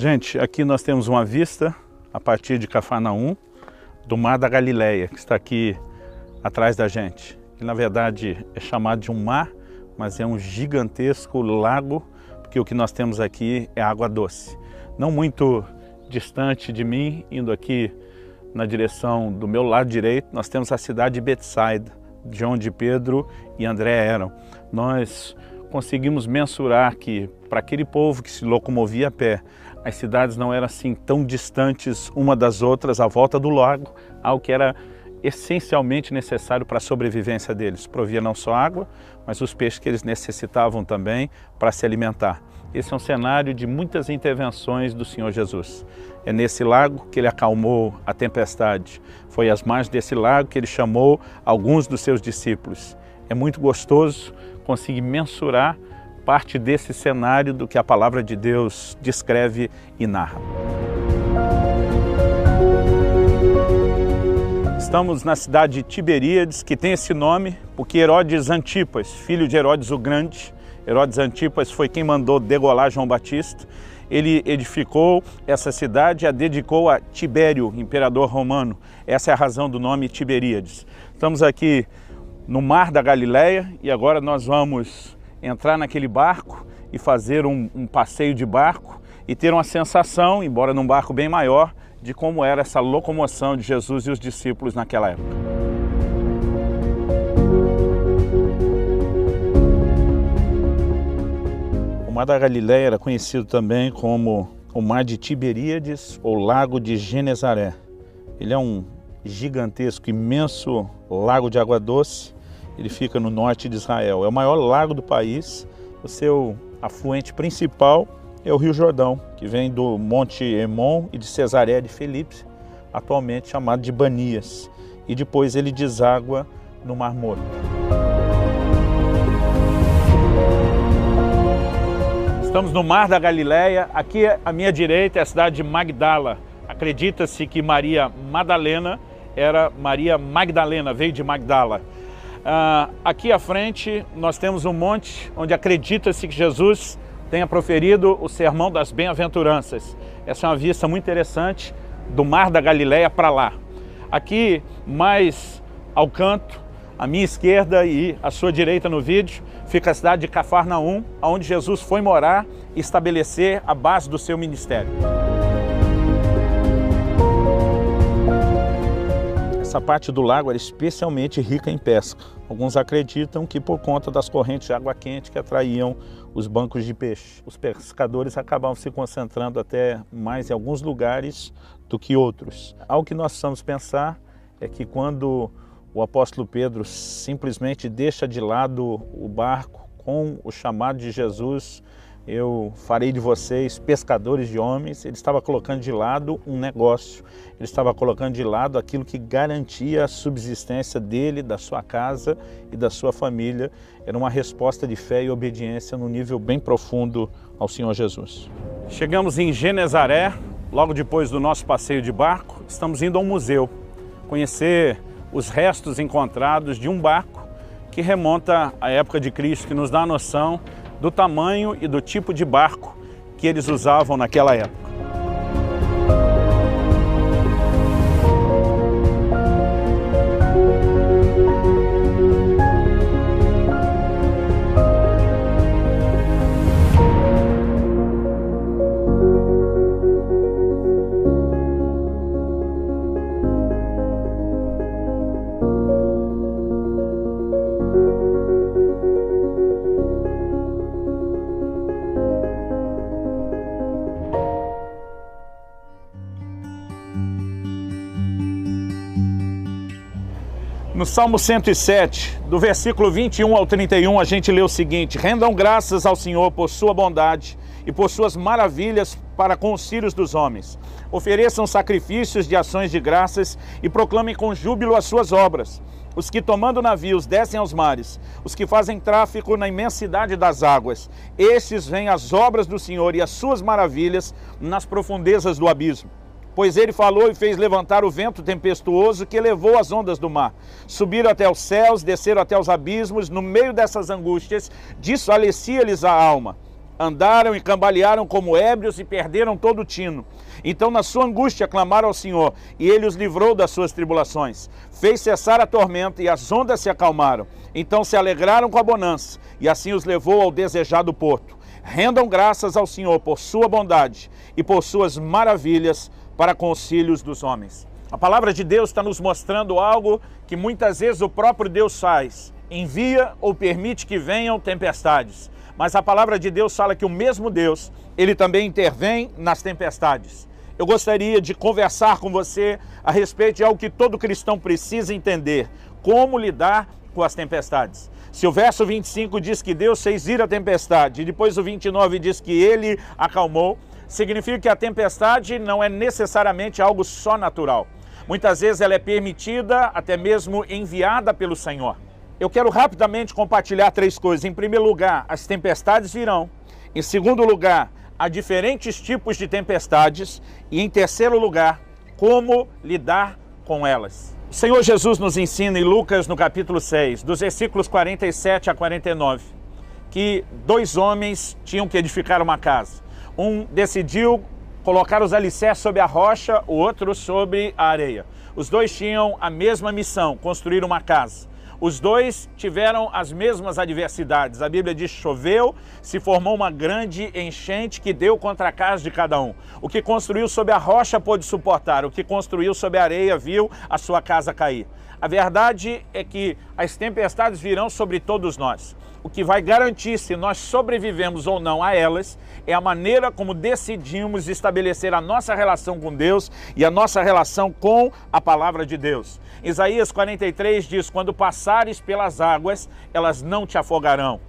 Gente, aqui nós temos uma vista a partir de Cafarnaum do Mar da Galileia, que está aqui atrás da gente. Que na verdade é chamado de um mar, mas é um gigantesco lago, porque o que nós temos aqui é água doce. Não muito distante de mim, indo aqui na direção do meu lado direito, nós temos a cidade de Betsaida, de onde Pedro e André eram. Nós conseguimos mensurar que para aquele povo que se locomovia a pé, as cidades não eram assim tão distantes uma das outras à volta do lago, algo que era essencialmente necessário para a sobrevivência deles. Provia não só água, mas os peixes que eles necessitavam também para se alimentar. Esse é um cenário de muitas intervenções do Senhor Jesus. É nesse lago que ele acalmou a tempestade. Foi às margens desse lago que ele chamou alguns dos seus discípulos. É muito gostoso conseguir mensurar parte desse cenário do que a palavra de Deus descreve e narra. Estamos na cidade de Tiberíades, que tem esse nome porque Herodes Antipas, filho de Herodes o Grande, Herodes Antipas foi quem mandou degolar João Batista. Ele edificou essa cidade e a dedicou a Tibério, imperador romano. Essa é a razão do nome Tiberíades. Estamos aqui no Mar da Galileia e agora nós vamos entrar naquele barco e fazer um passeio de barco e ter uma sensação, embora num barco bem maior, de como era essa locomoção de Jesus e os discípulos naquela época. O Mar da Galileia era conhecido também como o Mar de Tiberíades ou Lago de Genezaré. Ele é um gigantesco, imenso lago de água doce. Ele fica no norte de Israel. É o maior lago do país. O seu afluente principal é o Rio Jordão, que vem do Monte Hermon e de Cesareia de Filipe, atualmente chamado de Banias. E depois ele deságua no Mar Morto. Estamos no Mar da Galileia. Aqui à minha direita é a cidade de Magdala. Acredita-se que Maria Madalena era Maria Magdalena, veio de Magdala. Aqui à frente nós temos um monte onde acredita-se que Jesus tenha proferido o sermão das bem-aventuranças. Essa é uma vista muito interessante do Mar da Galileia para lá. Aqui mais ao canto, à minha esquerda e à sua direita no vídeo, fica a cidade de Cafarnaum, onde Jesus foi morar e estabelecer a base do seu ministério. Essa parte do lago era especialmente rica em pesca. Alguns acreditam que por conta das correntes de água quente que atraíam os bancos de peixe. Os pescadores acabavam se concentrando até mais em alguns lugares do que outros. Algo que nós precisamos pensar é que quando o apóstolo Pedro simplesmente deixa de lado o barco com o chamado de Jesus, eu farei de vocês pescadores de homens, ele estava colocando de lado um negócio, ele estava colocando de lado aquilo que garantia a subsistência dele, da sua casa e da sua família. Era uma resposta de fé e obediência num nível bem profundo ao Senhor Jesus. Chegamos em Genezaré, logo depois do nosso passeio de barco, estamos indo a um museu, conhecer os restos encontrados de um barco que remonta à época de Cristo, que nos dá a noção do tamanho e do tipo de barco que eles usavam naquela época. No Salmo 107, do versículo 21 ao 31, a gente lê o seguinte: rendam graças ao Senhor por sua bondade e por suas maravilhas para com os filhos dos homens. Ofereçam sacrifícios de ações de graças e proclamem com júbilo as suas obras. Os que tomando navios descem aos mares, os que fazem tráfico na imensidade das águas, estes veem as obras do Senhor e as suas maravilhas nas profundezas do abismo. Pois ele falou e fez levantar o vento tempestuoso que elevou as ondas do mar. Subiram até os céus, desceram até os abismos, no meio dessas angústias, desfalecia-lhes a alma. andaram e cambalearam como ébrios e perderam todo o tino. Então, na sua angústia, clamaram ao Senhor, e ele os livrou das suas tribulações. Fez cessar a tormenta, e as ondas se acalmaram. Então se alegraram com a bonança, e assim os levou ao desejado porto. Rendam graças ao Senhor por sua bondade e por suas maravilhas para com os filhos dos homens. A palavra de Deus está nos mostrando algo que muitas vezes o próprio Deus faz. Envia ou permite que venham tempestades. Mas a palavra de Deus fala que o mesmo Deus, ele também intervém nas tempestades. Eu gostaria de conversar com você a respeito de algo que todo cristão precisa entender. Como lidar com as tempestades. Se o verso 25 diz que Deus fez ir a tempestade, e depois o 29 diz que ele acalmou, significa que a tempestade não é necessariamente algo só natural. Muitas vezes ela é permitida, até mesmo enviada pelo Senhor. Eu quero rapidamente compartilhar 3 coisas. Em primeiro lugar, as tempestades virão. Em segundo lugar, há diferentes tipos de tempestades. E em terceiro lugar, como lidar com elas. O Senhor Jesus nos ensina em Lucas, no capítulo 6, dos versículos 47 a 49, que 2 homens tinham que edificar uma casa. Um decidiu colocar os alicerces sobre a rocha, o outro sobre a areia. Os 2 tinham a mesma missão, construir uma casa. Os 2 tiveram as mesmas adversidades. A Bíblia diz que choveu, se formou uma grande enchente que deu contra a casa de cada um. O que construiu sobre a rocha pôde suportar, o que construiu sobre a areia viu a sua casa cair. A verdade é que as tempestades virão sobre todos nós. O que vai garantir se nós sobrevivemos ou não a elas é a maneira como decidimos estabelecer a nossa relação com Deus e a nossa relação com a palavra de Deus. Isaías 43 diz, quando passares pelas águas, elas não te afogarão.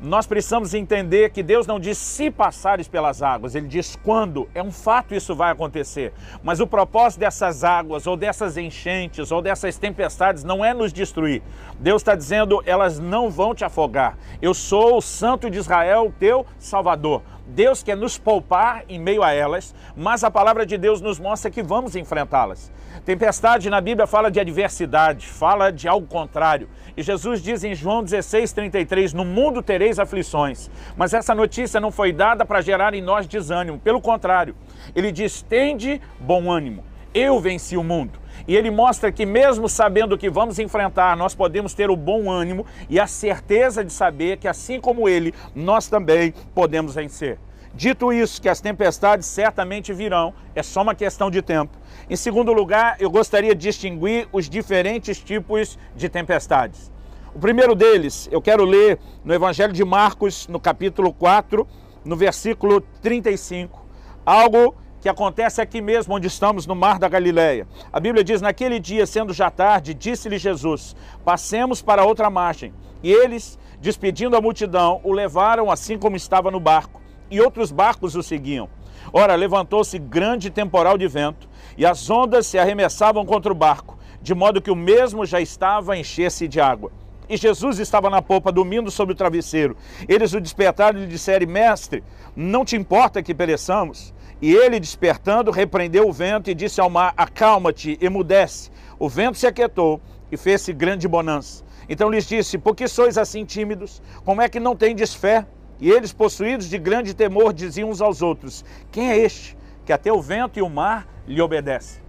Nós precisamos entender que Deus não diz se passares pelas águas, Ele diz quando. É um fato, isso vai acontecer. Mas o propósito dessas águas, ou dessas enchentes, ou dessas tempestades não é nos destruir. Deus está dizendo, elas não vão te afogar. Eu sou o Santo de Israel, o teu Salvador. Deus quer nos poupar em meio a elas, mas a palavra de Deus nos mostra que vamos enfrentá-las. Tempestade na Bíblia fala de adversidade, fala de algo contrário. E Jesus diz em João 16:33, no mundo tereis aflições. Mas essa notícia não foi dada para gerar em nós desânimo. Pelo contrário, ele diz, tende bom ânimo. Eu venci o mundo. E ele mostra que mesmo sabendo o que vamos enfrentar, nós podemos ter o bom ânimo e a certeza de saber que assim como ele, nós também podemos vencer. Dito isso, que as tempestades certamente virão, é só uma questão de tempo. Em segundo lugar, eu gostaria de distinguir os diferentes tipos de tempestades. O primeiro deles, eu quero ler no Evangelho de Marcos, no capítulo 4, no versículo 35, algo que acontece aqui mesmo, onde estamos no Mar da Galileia. A Bíblia diz, naquele dia, sendo já tarde, disse-lhe Jesus, passemos para outra margem. E eles, despedindo a multidão, o levaram assim como estava no barco, e outros barcos o seguiam. Ora, levantou-se grande temporal de vento, e as ondas se arremessavam contra o barco, de modo que o mesmo já estava a encher-se de água. E Jesus estava na popa, dormindo sobre o travesseiro. Eles o despertaram e lhe disseram, mestre, não te importa que pereçamos? E ele, despertando, repreendeu o vento e disse ao mar, acalma-te, emudece. O vento se aquietou e fez-se grande bonança. Então lhes disse, por que sois assim tímidos? Como é que não tendes fé? E eles, possuídos de grande temor, diziam uns aos outros, quem é este que até o vento e o mar lhe obedecem?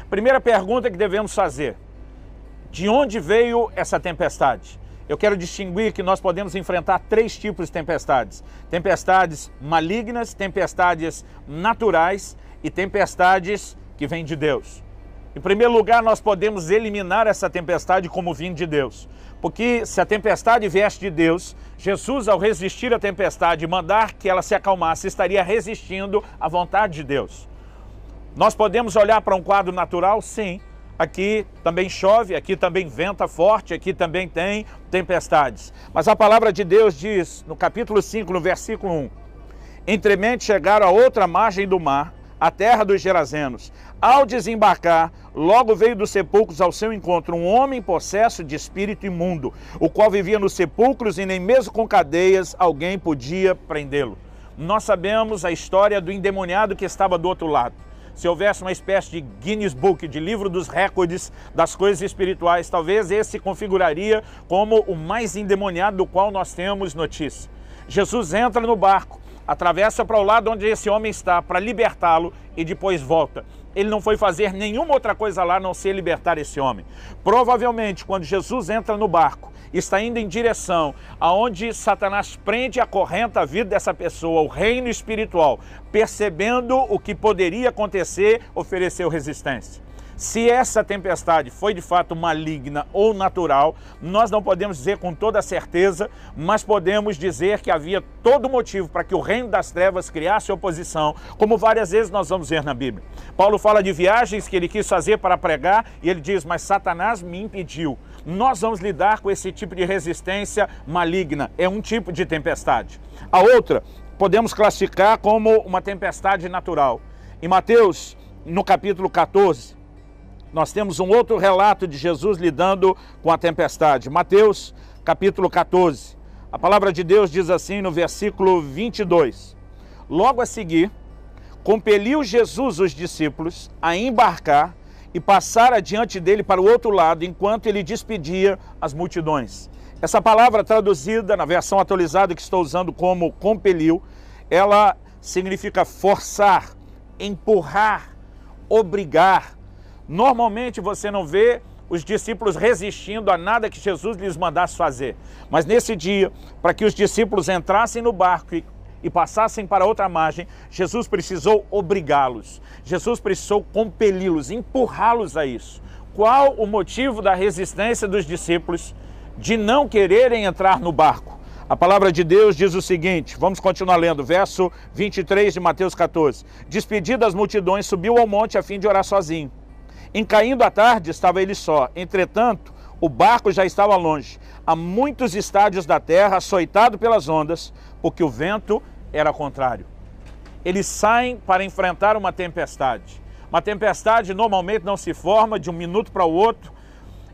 Primeira pergunta que devemos fazer, de onde veio essa tempestade? Eu quero distinguir que nós podemos enfrentar 3 tipos de tempestades. Tempestades malignas, tempestades naturais e tempestades que vêm de Deus. Em primeiro lugar, nós podemos eliminar essa tempestade como vindo de Deus. Porque se a tempestade viesse de Deus, Jesus, ao resistir à tempestade e mandar que ela se acalmasse, estaria resistindo à vontade de Deus. Nós podemos olhar para um quadro natural? Sim. Aqui também chove, aqui também venta forte, aqui também tem tempestades. Mas a palavra de Deus diz, no capítulo 5, no versículo 1, entremente chegaram a outra margem do mar, a terra dos Gerazenos. Ao desembarcar, logo veio dos sepulcros ao seu encontro um homem possesso de espírito imundo, o qual vivia nos sepulcros e nem mesmo com cadeias alguém podia prendê-lo. Nós sabemos a história do endemoniado que estava do outro lado. Se houvesse uma espécie de Guinness Book, de livro dos recordes das coisas espirituais, talvez esse se configuraria como o mais endemoniado do qual nós temos notícia. Jesus entra no barco, atravessa para o lado onde esse homem está para libertá-lo e depois volta. Ele não foi fazer nenhuma outra coisa lá a não ser libertar esse homem. Provavelmente, quando Jesus entra no barco, está indo em direção aonde Satanás prende e acorrenta a vida dessa pessoa, o reino espiritual, percebendo o que poderia acontecer, ofereceu resistência. Se essa tempestade foi de fato maligna ou natural, nós não podemos dizer com toda certeza, mas podemos dizer que havia todo motivo para que o reino das trevas criasse oposição, como várias vezes nós vamos ver na Bíblia. Paulo fala de viagens que ele quis fazer para pregar e ele diz, mas Satanás me impediu. Nós vamos lidar com esse tipo de resistência maligna, é um tipo de tempestade. A outra, podemos classificar como uma tempestade natural. Em Mateus, no capítulo 14, nós temos um outro relato de Jesus lidando com a tempestade. Mateus, capítulo 14. A palavra de Deus diz assim no versículo 22. Logo a seguir, compeliu Jesus os discípulos a embarcar e passar adiante dele para o outro lado, enquanto ele despedia as multidões. Essa palavra traduzida na versão atualizada que estou usando como compeliu, ela significa forçar, empurrar, obrigar. Normalmente você não vê os discípulos resistindo a nada que Jesus lhes mandasse fazer. Mas nesse dia, para que os discípulos entrassem no barco e passassem para outra margem, Jesus precisou obrigá-los. Jesus precisou compeli-los, empurrá-los a isso. Qual o motivo da resistência dos discípulos de não quererem entrar no barco? A palavra de Deus diz o seguinte, vamos continuar lendo, verso 23 de Mateus 14. Despedido das multidões, subiu ao monte a fim de orar sozinho. Em caindo a tarde, estava ele só. Entretanto, o barco já estava longe, a muitos estádios da terra, açoitado pelas ondas, porque o vento era contrário. Eles saem para enfrentar uma tempestade. Uma tempestade normalmente não se forma de um minuto para o outro,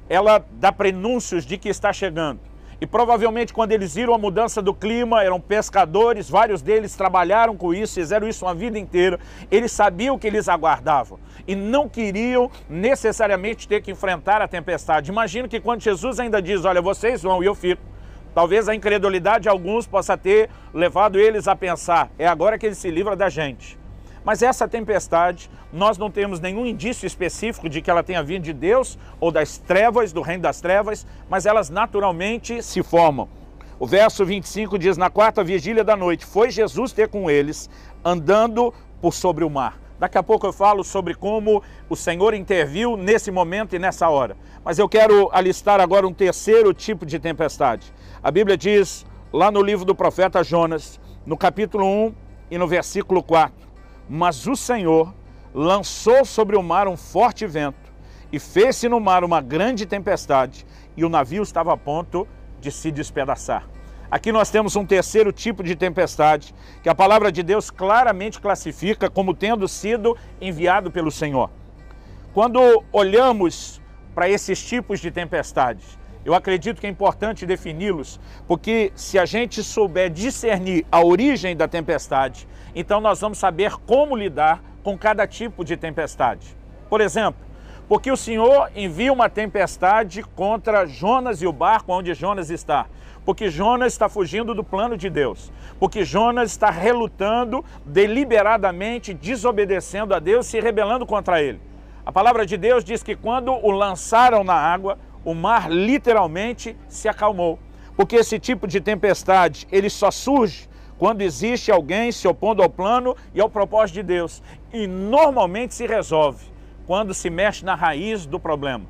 ela dá prenúncios de que está chegando. E provavelmente quando eles viram a mudança do clima, eram pescadores, vários deles trabalharam com isso, fizeram isso uma vida inteira, eles sabiam que eles aguardavam e não queriam necessariamente ter que enfrentar a tempestade. Imagino que quando Jesus ainda diz, olha, vocês vão e eu fico, talvez a incredulidade de alguns possa ter levado eles a pensar, é agora que ele se livra da gente. Mas essa tempestade, nós não temos nenhum indício específico de que ela tenha vindo de Deus ou das trevas, do reino das trevas, mas elas naturalmente se formam. O verso 25 diz, na quarta vigília da noite, foi Jesus ter com eles, andando por sobre o mar. Daqui a pouco eu falo sobre como o Senhor interviu nesse momento e nessa hora. Mas eu quero alistar agora um terceiro tipo de tempestade. A Bíblia diz, lá no livro do profeta Jonas, no capítulo 1 e no versículo 4, mas o Senhor lançou sobre o mar um forte vento e fez-se no mar uma grande tempestade e o navio estava a ponto de se despedaçar. Aqui nós temos um terceiro tipo de tempestade que a palavra de Deus claramente classifica como tendo sido enviado pelo Senhor. Quando olhamos para esses tipos de tempestades, eu acredito que é importante defini-los, porque se a gente souber discernir a origem da tempestade, então nós vamos saber como lidar com cada tipo de tempestade. Por exemplo, porque o Senhor envia uma tempestade contra Jonas e o barco onde Jonas está. Porque Jonas está fugindo do plano de Deus. Porque Jonas está relutando, deliberadamente desobedecendo a Deus, se rebelando contra ele. A palavra de Deus diz que quando o lançaram na água, o mar literalmente se acalmou. Porque esse tipo de tempestade, ele só surge quando existe alguém se opondo ao plano e ao propósito de Deus. E normalmente se resolve quando se mexe na raiz do problema.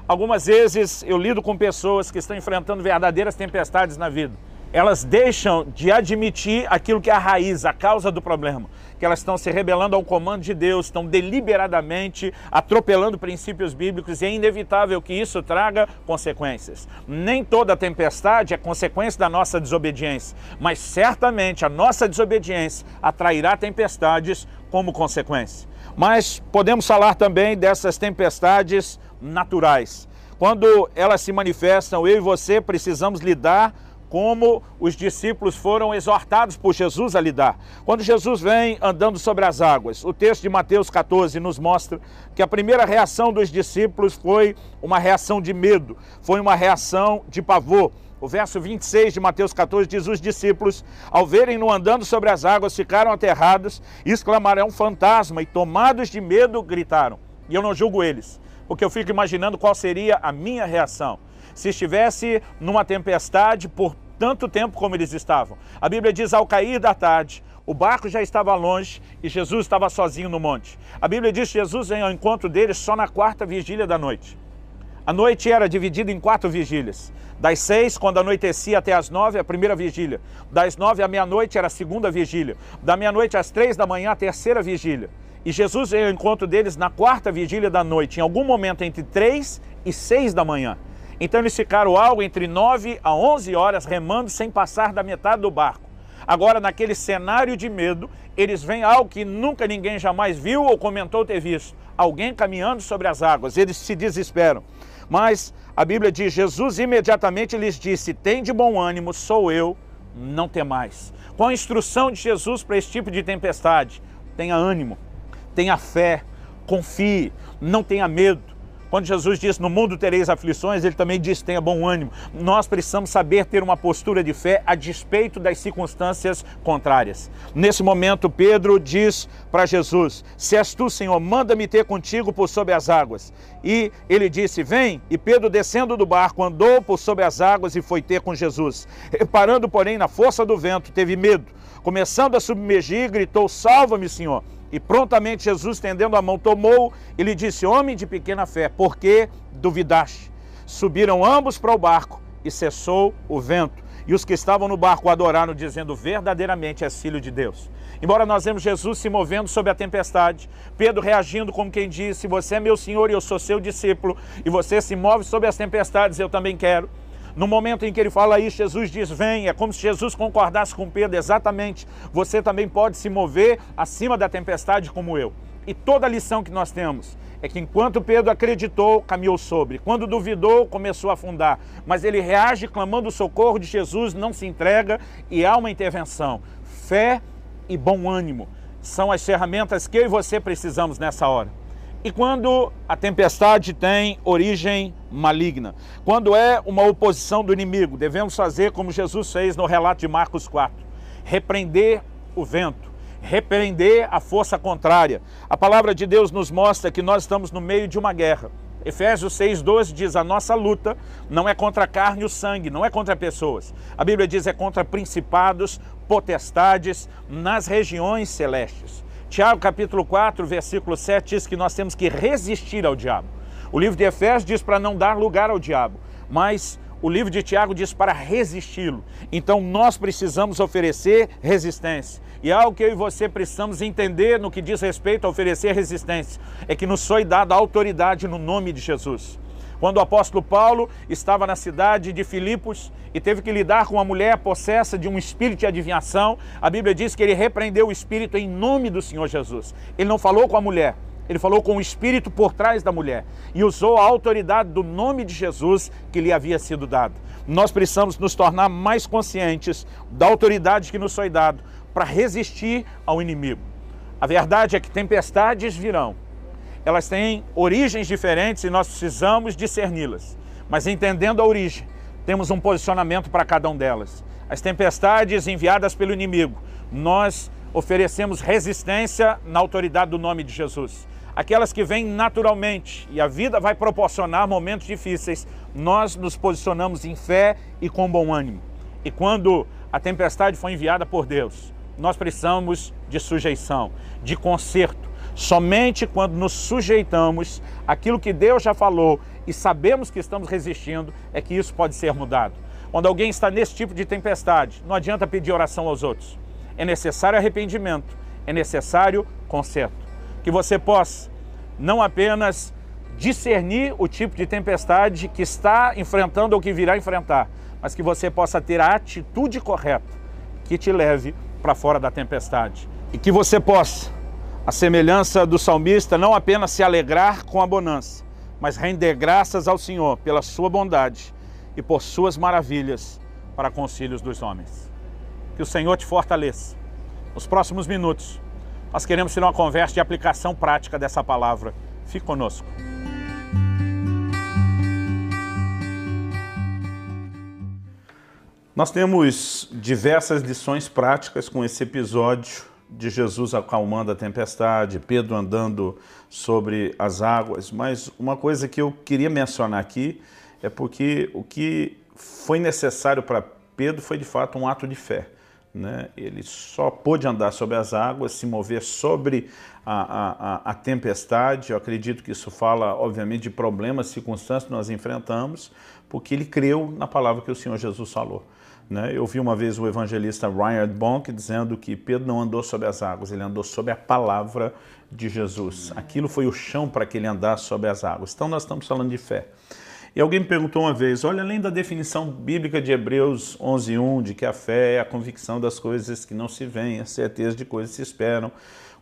Algumas vezes eu lido com pessoas que estão enfrentando verdadeiras tempestades na vida. Elas deixam de admitir aquilo que é a raiz, a causa do problema. Que elas estão se rebelando ao comando de Deus, estão deliberadamente atropelando princípios bíblicos e é inevitável que isso traga consequências. Nem toda tempestade é consequência da nossa desobediência, mas certamente a nossa desobediência atrairá tempestades como consequência. Mas podemos falar também dessas tempestades naturais. Quando elas se manifestam, eu e você precisamos lidar como os discípulos foram exortados por Jesus a lidar. Quando Jesus vem andando sobre as águas, o texto de Mateus 14 nos mostra que a primeira reação dos discípulos foi uma reação de medo, foi uma reação de pavor. O verso 26 de Mateus 14 diz: os discípulos, ao verem-no andando sobre as águas, ficaram aterrados, exclamaram: é um fantasma, e tomados de medo, gritaram. E eu não julgo eles, porque eu fico imaginando qual seria a minha reação se estivesse numa tempestade por tanto tempo como eles estavam. A Bíblia diz: ao cair da tarde, o barco já estava longe e Jesus estava sozinho no monte. A Bíblia diz que Jesus veio ao encontro deles só na quarta vigília da noite. A noite era dividida em 4 vigílias. Das 6, quando anoitecia, até as 9, a primeira vigília. Das 9 à meia-noite era a segunda vigília. Da meia-noite às 3 da manhã, a terceira vigília. E Jesus veio ao encontro deles na quarta vigília da noite, em algum momento entre 3 e 6 da manhã. Então eles ficaram algo entre 9 a 11 horas remando sem passar da metade do barco. Agora, naquele cenário de medo, eles veem algo que nunca ninguém jamais viu ou comentou ter visto. Alguém caminhando sobre as águas. Eles se desesperam. Mas a Bíblia diz: Jesus imediatamente lhes disse: tem de bom ânimo, sou eu, não temais. Qual a instrução de Jesus para esse tipo de tempestade? Tenha ânimo, tenha fé, confie, não tenha medo. Quando Jesus disse: no mundo tereis aflições, ele também disse: tenha bom ânimo. Nós precisamos saber ter uma postura de fé a despeito das circunstâncias contrárias. Nesse momento, Pedro diz para Jesus: se és tu, Senhor, manda-me ter contigo por sobre as águas. E ele disse: vem. E Pedro, descendo do barco, andou por sobre as águas e foi ter com Jesus. Reparando, porém, na força do vento, teve medo. Começando a submergir, gritou: salva-me, Senhor. E prontamente Jesus, estendendo a mão, tomou e lhe disse: homem de pequena fé, por que duvidaste? Subiram ambos para o barco e cessou o vento. E os que estavam no barco adoraram, dizendo: verdadeiramente és filho de Deus. Embora nós vemos Jesus se movendo sobre a tempestade, Pedro reagindo como quem disse: você é meu Senhor e eu sou seu discípulo, e você se move sobre as tempestades, eu também quero. No momento em que ele fala isso, Jesus diz: vem. É como se Jesus concordasse com Pedro: exatamente, você também pode se mover acima da tempestade como eu. E toda a lição que nós temos é que enquanto Pedro acreditou, caminhou sobre. Quando duvidou, começou a afundar. Mas ele reage clamando o socorro de Jesus, não se entrega e há uma intervenção. Fé e bom ânimo são as ferramentas que eu e você precisamos nessa hora. E quando a tempestade tem origem maligna, quando é uma oposição do inimigo, devemos fazer como Jesus fez no relato de Marcos 4, repreender o vento, repreender a força contrária. A palavra de Deus nos mostra que nós estamos no meio de uma guerra. Efésios 6,12 diz: a nossa luta não é contra a carne e o sangue, não é contra pessoas. A Bíblia diz: é contra principados, potestades nas regiões celestes. Tiago capítulo 4, versículo 7 diz que nós temos que resistir ao diabo. O livro de Efésios diz para não dar lugar ao diabo, mas o livro de Tiago diz para resisti-lo. Então nós precisamos oferecer resistência. E algo que eu e você precisamos entender no que diz respeito a oferecer resistência é que nos foi dada autoridade no nome de Jesus. Quando o apóstolo Paulo estava na cidade de Filipos e teve que lidar com uma mulher possessa de um espírito de adivinhação, a Bíblia diz que ele repreendeu o espírito em nome do Senhor Jesus. Ele não falou com a mulher, ele falou com o espírito por trás da mulher e usou a autoridade do nome de Jesus que lhe havia sido dado. Nós precisamos nos tornar mais conscientes da autoridade que nos foi dada para resistir ao inimigo. A verdade é que tempestades virão. Elas têm origens diferentes e nós precisamos discerni-las. Mas entendendo a origem, temos um posicionamento para cada uma delas. As tempestades enviadas pelo inimigo, nós oferecemos resistência na autoridade do nome de Jesus. Aquelas que vêm naturalmente e a vida vai proporcionar momentos difíceis, nós nos posicionamos em fé e com bom ânimo. E quando a tempestade foi enviada por Deus, nós precisamos de sujeição, de conserto. Somente quando nos sujeitamos àquilo que Deus já falou e sabemos que estamos resistindo, é que isso pode ser mudado. Quando alguém está nesse tipo de tempestade, não adianta pedir oração aos outros. É necessário arrependimento, é necessário conserto. Que você possa não apenas discernir o tipo de tempestade que está enfrentando ou que virá enfrentar, mas que você possa ter a atitude correta que te leve para fora da tempestade. E que você possa, a semelhança do salmista, não apenas se alegrar com a bonança, mas render graças ao Senhor pela sua bondade e por suas maravilhas para com os filhos dos homens. Que o Senhor te fortaleça. Nos próximos minutos, nós queremos ter uma conversa de aplicação prática dessa palavra. Fique conosco. Nós temos diversas lições práticas com esse episódio de Jesus acalmando a tempestade, Pedro andando sobre as águas, mas uma coisa que eu queria mencionar aqui é porque o que foi necessário para Pedro foi de fato um ato de fé, né? Ele só pôde andar sobre as águas, se mover sobre a tempestade. Eu acredito que isso fala, obviamente, de problemas, circunstâncias que nós enfrentamos, porque ele creu na palavra que o Senhor Jesus falou. Eu vi uma vez o evangelista Reinhard Bonk dizendo que Pedro não andou sobre as águas, ele andou sobre a palavra de Jesus. Aquilo foi o chão para que ele andasse sobre as águas. Então nós estamos falando de fé. E alguém me perguntou uma vez, olha, além da definição bíblica de Hebreus 11:1, de que a fé é a convicção das coisas que não se veem, a certeza de coisas que se esperam,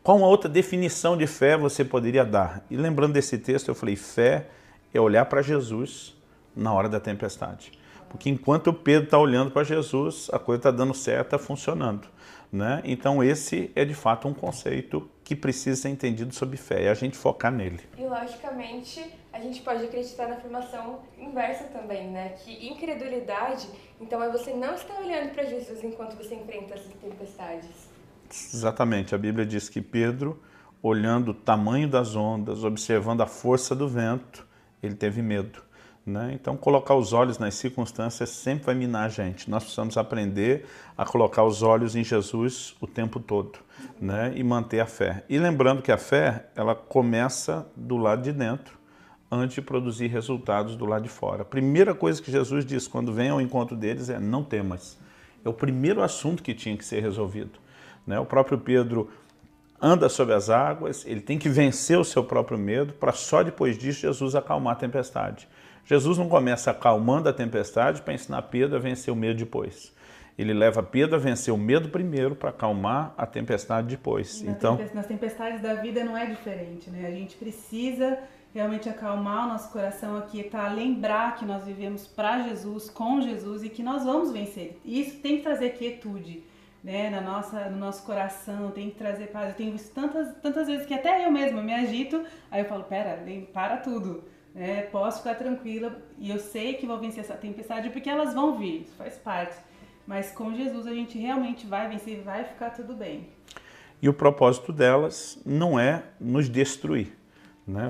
qual uma outra definição de fé você poderia dar? E lembrando desse texto, eu falei, fé é olhar para Jesus na hora da tempestade. Porque enquanto Pedro está olhando para Jesus, a coisa está dando certo, está funcionando, né? Então esse é de fato um conceito que precisa ser entendido sobre fé, é a gente focar nele. E logicamente a gente pode acreditar na afirmação inversa também, né? Que incredulidade, então é você não estar olhando para Jesus enquanto você enfrenta essas tempestades. Exatamente, a Bíblia diz que Pedro, olhando o tamanho das ondas, observando a força do vento, ele teve medo. Então, colocar os olhos nas circunstâncias sempre vai minar a gente. Nós precisamos aprender a colocar os olhos em Jesus o tempo todo, e manter a fé. E lembrando que a fé, ela começa do lado de dentro, antes de produzir resultados do lado de fora. A primeira coisa que Jesus diz quando vem ao encontro deles é não temas. É o primeiro assunto que tinha que ser resolvido. O próprio Pedro anda sobre as águas, ele tem que vencer o seu próprio medo para só depois disso Jesus acalmar a tempestade. Jesus não começa acalmando a tempestade para ensinar Pedro a vencer o medo depois. Ele leva Pedro a vencer o medo primeiro para acalmar a tempestade depois. Nas tempestades da vida não é diferente, né? A gente precisa realmente acalmar o nosso coração, aquietar, lembrar que nós vivemos para Jesus, com Jesus e que nós vamos vencer. E isso tem que trazer quietude, né? No nosso coração, tem que trazer paz. Eu tenho visto tantas vezes que até eu mesma me agito, aí eu falo, para tudo. Posso ficar tranquila e eu sei que vou vencer essa tempestade porque elas vão vir, isso faz parte. Mas com Jesus a gente realmente vai vencer e vai ficar tudo bem. E o propósito delas não é nos destruir.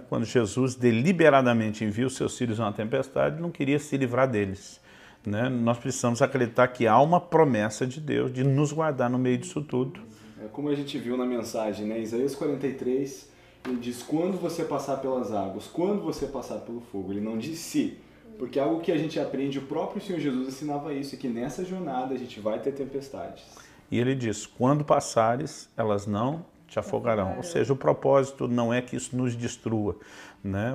Quando Jesus deliberadamente envia os seus filhos a uma tempestade, não queria se livrar deles. Nós precisamos acreditar que há uma promessa de Deus de nos guardar no meio disso tudo. Como a gente viu na mensagem, Isaías 43, ele diz quando você passar pelas águas, quando você passar pelo fogo. Ele não diz se, porque é algo que a gente aprende, o próprio Senhor Jesus ensinava isso, que nessa jornada a gente vai ter tempestades. E ele diz, quando passares, elas não te afogarão. Ou seja, o propósito não é que isso nos destrua,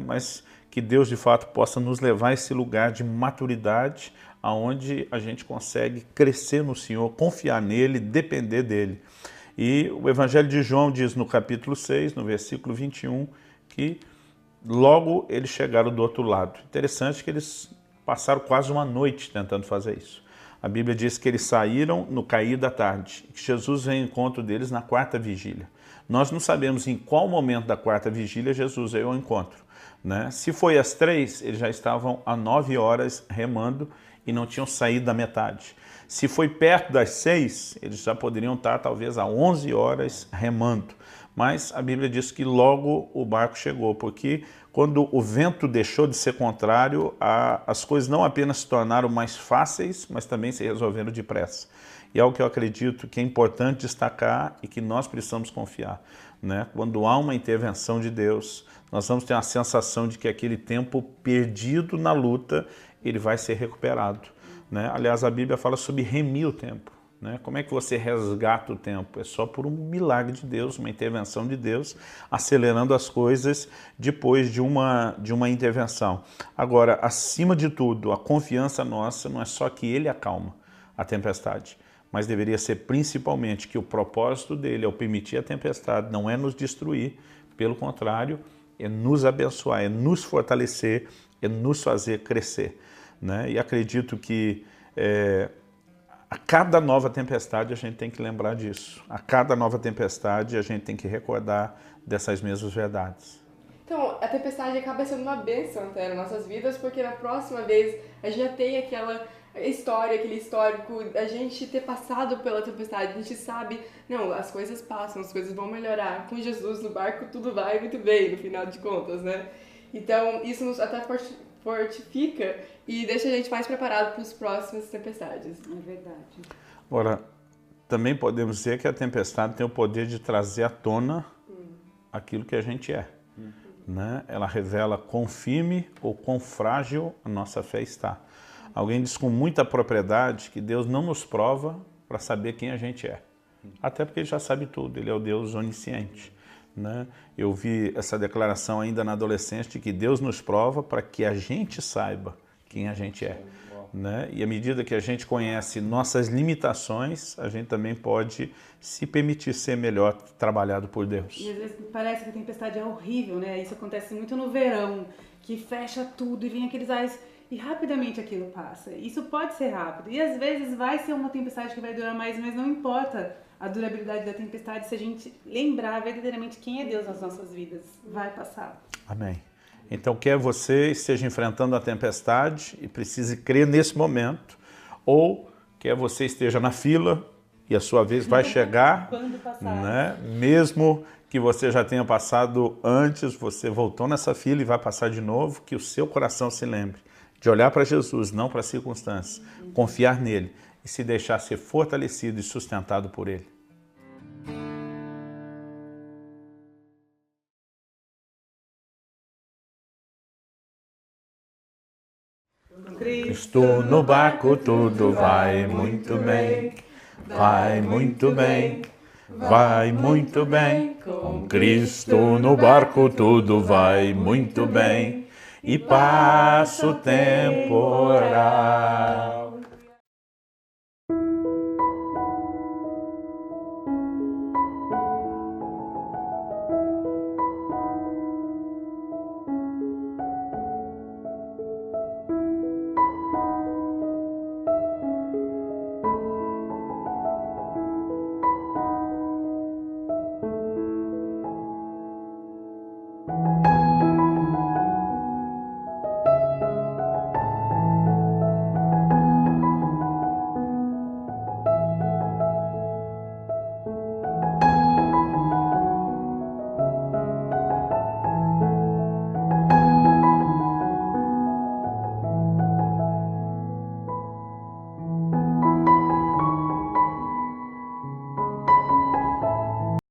mas que Deus de fato possa nos levar a esse lugar de maturidade, onde a gente consegue crescer no Senhor, confiar nele, depender dele. E o Evangelho de João diz no capítulo 6, no versículo 21, que logo eles chegaram do outro lado. Interessante que eles passaram quase uma noite tentando fazer isso. A Bíblia diz que eles saíram no cair da tarde, que Jesus veio ao encontro deles na quarta vigília. Nós não sabemos em qual momento da quarta vigília Jesus veio ao encontro. Se foi às 3, eles já estavam há 9 horas remando e não tinham saído da metade. Se foi perto das 6, eles já poderiam estar talvez há 11 horas remando. Mas a Bíblia diz que logo o barco chegou, porque quando o vento deixou de ser contrário, as coisas não apenas se tornaram mais fáceis, mas também se resolveram depressa. E é o que eu acredito que é importante destacar e que nós precisamos confiar. Quando há uma intervenção de Deus, nós vamos ter a sensação de que aquele tempo perdido na luta, ele vai ser recuperado. Aliás, a Bíblia fala sobre remir o tempo. Como é que você resgata o tempo? É só por um milagre de Deus, uma intervenção de Deus, acelerando as coisas depois de uma intervenção. Agora, acima de tudo, a confiança nossa não é só que Ele acalma a tempestade, mas deveria ser principalmente que o propósito dele ao permitir a tempestade não é nos destruir, pelo contrário, é nos abençoar, é nos fortalecer, é nos fazer crescer. E acredito que a cada nova tempestade a gente tem que lembrar disso. A cada nova tempestade a gente tem que recordar dessas mesmas verdades. Então, a tempestade acaba sendo uma bênção até nas nossas vidas, porque na próxima vez a gente já tem história, aquele histórico, a gente ter passado pela tempestade, a gente sabe, não, as coisas passam, as coisas vão melhorar. Com Jesus no barco tudo vai muito bem, no final de contas, né? Então, isso nos até fortifica e deixa a gente mais preparado para as próximas tempestades. É verdade. Agora, também podemos dizer que a tempestade tem o poder de trazer à tona aquilo que a gente é. Né? Ela revela quão firme ou quão frágil a nossa fé está. Alguém diz com muita propriedade que Deus não nos prova para saber quem a gente é. Até porque Ele já sabe tudo, Ele é o Deus onisciente. Né? Eu vi essa declaração ainda na adolescência de que Deus nos prova para que a gente saiba quem a gente é. Né? E à medida que a gente conhece nossas limitações, a gente também pode se permitir ser melhor trabalhado por Deus. E às vezes parece que a tempestade é horrível, né? Isso acontece muito no verão, que fecha tudo e vem aqueles ares e rapidamente aquilo passa. Isso pode ser rápido e às vezes vai ser uma tempestade que vai durar mais, mas não importa a durabilidade da tempestade se a gente lembrar verdadeiramente quem é Deus nas nossas vidas. Vai passar. Amém. Então, quer você esteja enfrentando a tempestade e precise crer nesse momento, ou quer você esteja na fila e a sua vez vai chegar, Quando passar. né? Mesmo que você já tenha passado antes, você voltou nessa fila e vai passar de novo, que o seu coração se lembre de olhar para Jesus, não para as circunstâncias, confiar nele e se deixar ser fortalecido e sustentado por ele. Cristo no barco tudo vai muito bem, vai muito bem, vai muito bem. Com Cristo no barco tudo vai muito bem e passa o temporal.